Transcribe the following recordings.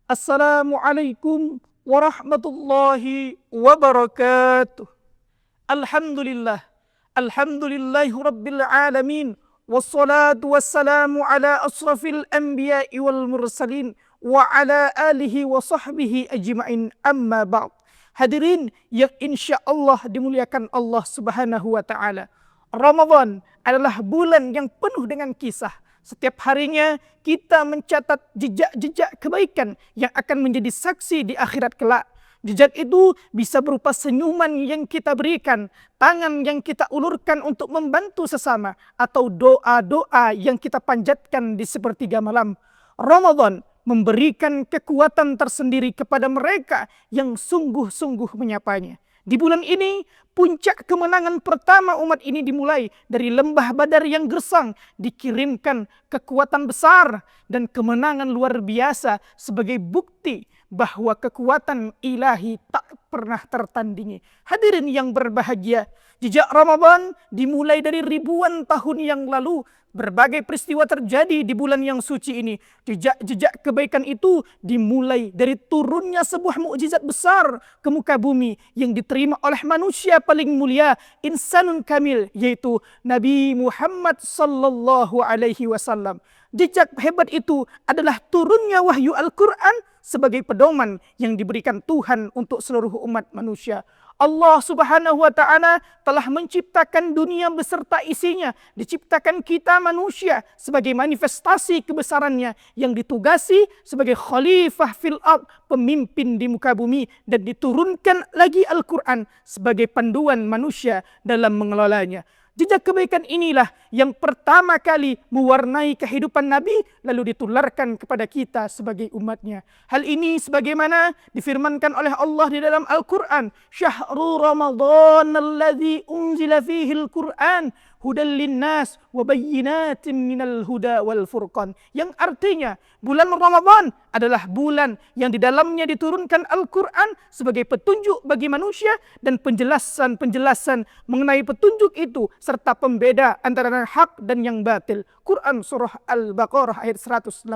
Assalamualaikum warahmatullahi wabarakatuh. Alhamdulillah. Alhamdulillahi rabbil alamin. Wassalatu wassalamu ala asrafil anbiya'i wal mursalin. Wa ala alihi wa sahbihi ajma'in, amma ba'd. Hadirin yang insya Allah dimuliakan Allah subhanahu wa ta'ala. Ramadan adalah bulan yang penuh dengan kisah. Setiap harinya kita mencatat jejak-jejak kebaikan yang akan menjadi saksi di akhirat kelak. Jejak itu bisa berupa senyuman yang kita berikan, tangan yang kita ulurkan untuk membantu sesama, atau doa-doa yang kita panjatkan di sepertiga malam. Ramadan memberikan kekuatan tersendiri kepada mereka yang sungguh-sungguh menyapanya. Di bulan ini, puncak kemenangan pertama umat ini dimulai dari lembah Badar yang gersang, dikirimkan kekuatan besar dan kemenangan luar biasa sebagai bukti bahwa kekuatan ilahi tak pernah tertandingi. Hadirin yang berbahagia, jejak Ramadan dimulai dari ribuan tahun yang lalu. Berbagai peristiwa terjadi di bulan yang suci ini. Jejak-jejak kebaikan itu dimulai dari turunnya sebuah mukjizat besar ke muka bumi yang diterima oleh manusia paling mulia, insanun kamil, yaitu Nabi Muhammad sallallahu alaihi wasallam. Jejak hebat itu adalah turunnya wahyu Al-Quran sebagai pedoman yang diberikan Tuhan untuk seluruh umat manusia. Allah subhanahu wa ta'ala telah menciptakan dunia beserta isinya. Diciptakan kita manusia sebagai manifestasi kebesarannya yang ditugasi sebagai khalifah fil ard, pemimpin di muka bumi, dan diturunkan lagi Al-Quran sebagai panduan manusia dalam mengelolanya. Jejak kebaikan inilah yang pertama kali mewarnai kehidupan Nabi lalu ditularkan kepada kita sebagai umatnya. Hal ini sebagaimana difirmankan oleh Allah di dalam Al-Quran. Syahrul Ramadan alladzi unzila fihi al-Quran hudal linnas wa bayyinatin minal huda wal furqan. Yang artinya bulan Ramadan adalah bulan yang di dalamnya diturunkan Al-Quran sebagai petunjuk bagi manusia dan penjelasan-penjelasan mengenai petunjuk itu serta pembeda antara yang hak dan yang batil. Quran surah Al-Baqarah ayat 185.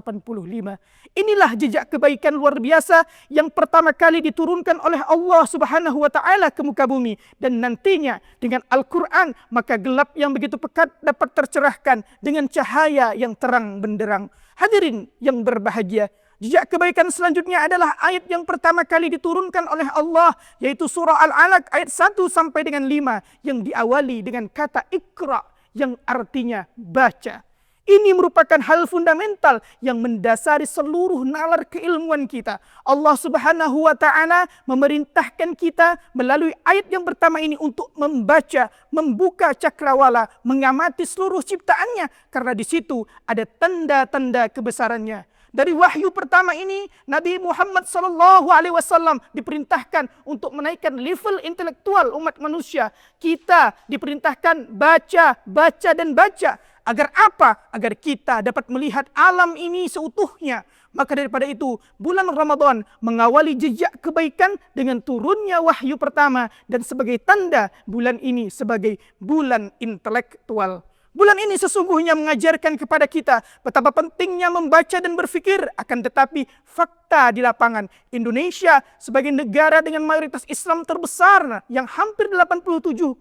Inilah jejak kebaikan luar biasa yang pertama kali diturunkan oleh Allah subhanahu wa ta'ala ke muka bumi. Dan nantinya dengan Al-Quran maka gelap yang begitu pekat dapat tercerahkan dengan cahaya yang terang benderang. Hadirin yang berbahagia, jejak kebaikan selanjutnya adalah ayat yang pertama kali diturunkan oleh Allah, yaitu surah Al-Alaq ayat 1 sampai dengan 5 yang diawali dengan kata Iqra yang artinya baca. Ini merupakan hal fundamental yang mendasari seluruh nalar keilmuan kita. Allah subhanahu wa ta'ala memerintahkan kita melalui ayat yang pertama ini untuk membaca, membuka cakrawala, mengamati seluruh ciptaannya. Karena di situ ada tanda-tanda kebesarannya. Dari wahyu pertama ini, Nabi Muhammad SAW diperintahkan untuk menaikkan level intelektual umat manusia. Kita diperintahkan baca, baca, dan baca. Agar apa? Agar kita dapat melihat alam ini seutuhnya. Maka daripada itu, bulan Ramadan mengawali jejak kebaikan dengan turunnya wahyu pertama. Dan sebagai tanda, bulan ini sebagai bulan intelektual. Bulan ini sesungguhnya mengajarkan kepada kita betapa pentingnya membaca dan berfikir. Akan tetapi fakta di lapangan, Indonesia sebagai negara dengan mayoritas Islam terbesar yang hampir 87,08%.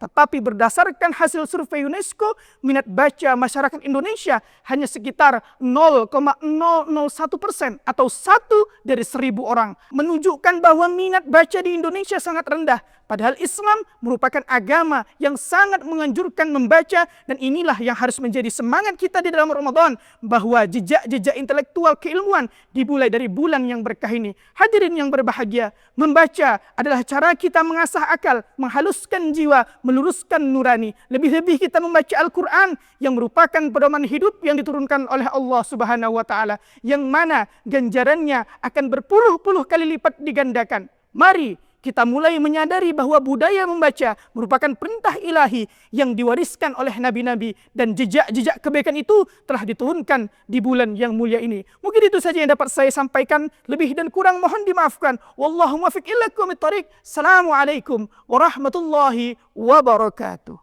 Tetapi berdasarkan hasil survei UNESCO, minat baca masyarakat Indonesia hanya sekitar 0,001% atau 1 dari 1.000 orang. Menunjukkan bahwa minat baca di Indonesia sangat rendah. Padahal Islam merupakan agama yang sangat menganjurkan membaca, dan inilah yang harus menjadi semangat kita di dalam Ramadan, bahwa jejak-jejak intelektual keilmuan dimulai dari bulan yang berkah ini. Hadirin yang berbahagia, membaca adalah cara kita mengasah akal, menghaluskan jiwa, meluruskan nurani. Lebih-lebih kita membaca Al-Quran yang merupakan pedoman hidup yang diturunkan oleh Allah subhanahu wa ta'ala, yang mana ganjarannya akan berpuluh-puluh kali lipat digandakan. Mari kita mulai menyadari bahwa budaya membaca merupakan perintah ilahi yang diwariskan oleh nabi-nabi, dan jejak-jejak kebaikan itu telah diturunkan di bulan yang mulia ini. Mungkin itu saja yang dapat saya sampaikan. Lebih dan kurang mohon dimaafkan. Wallahu muwaffiq ila aqwamit thoriq. Assalamualaikum warahmatullahi wabarakatuh.